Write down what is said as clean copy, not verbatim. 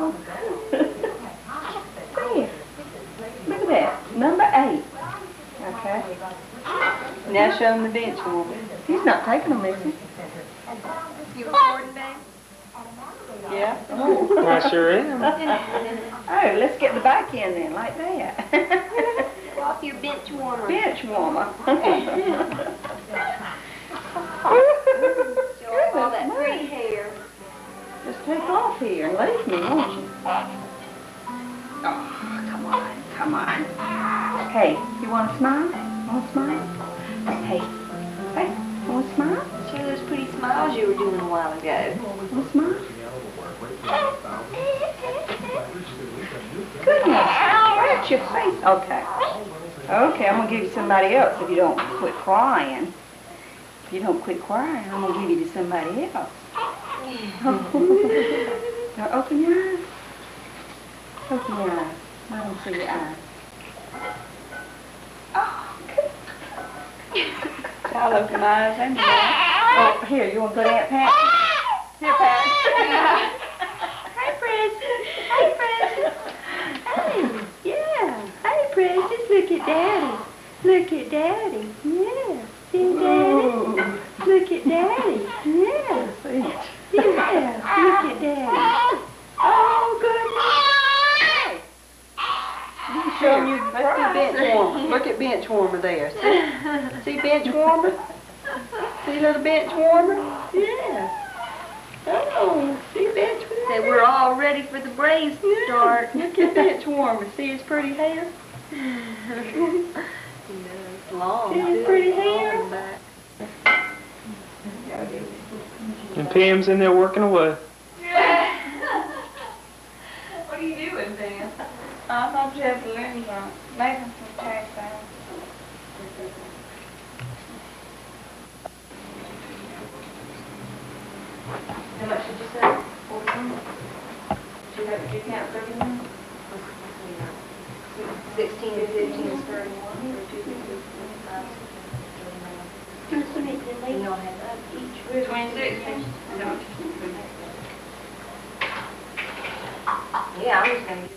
Oh. There. Look at that. Number 8. Okay. Now show him the bench warmer. He's not taking them, is he? You recording, babe? Yeah. I sure am. Oh, let's get the back in then, like that. Go off your bench warmer. Bench warmer. Show off all that pretty hair. Just take off here and leave me, won't you? Oh, come on. Hey, you want to smile? Want to smile? Hey, you want to smile? Show those pretty smiles you were doing a while ago. Want to smile? Goodness, scratch your face. Okay. Okay, I'm going to give you somebody else if you don't quit crying. If you don't quit crying, I'm going to give you to somebody else. Now open your eyes. Open your eyes. Let them see your eyes. Oh, good. I'll open my eyes and your eyes. Oh, here, you want to go to Aunt Pat? Here, Pat. Hi, Precious. Hey, Precious. Hey, yeah. Hey, Precious. Look at Daddy. Look at Daddy. Yeah. See Daddy? Look at Daddy. Yeah. Yeah. Look at Daddy. Oh, goodness. Show you. Let's do bench warmer. Look at bench warmer there. See bench warmer? See little bench warmer? Yeah. Oh, see bench warmer? Say we're all ready for the Braves to start. Look at bench warmer. See his pretty hair? It's long. See his pretty hair? And Pam's in there working away. What are you doing, Pam? I'm just making some tax out. How much did you say? 41? Did you count 31? 16 to 15 is 31. Or 2 to 25. And y'all have each room. 26? Yeah, I was going to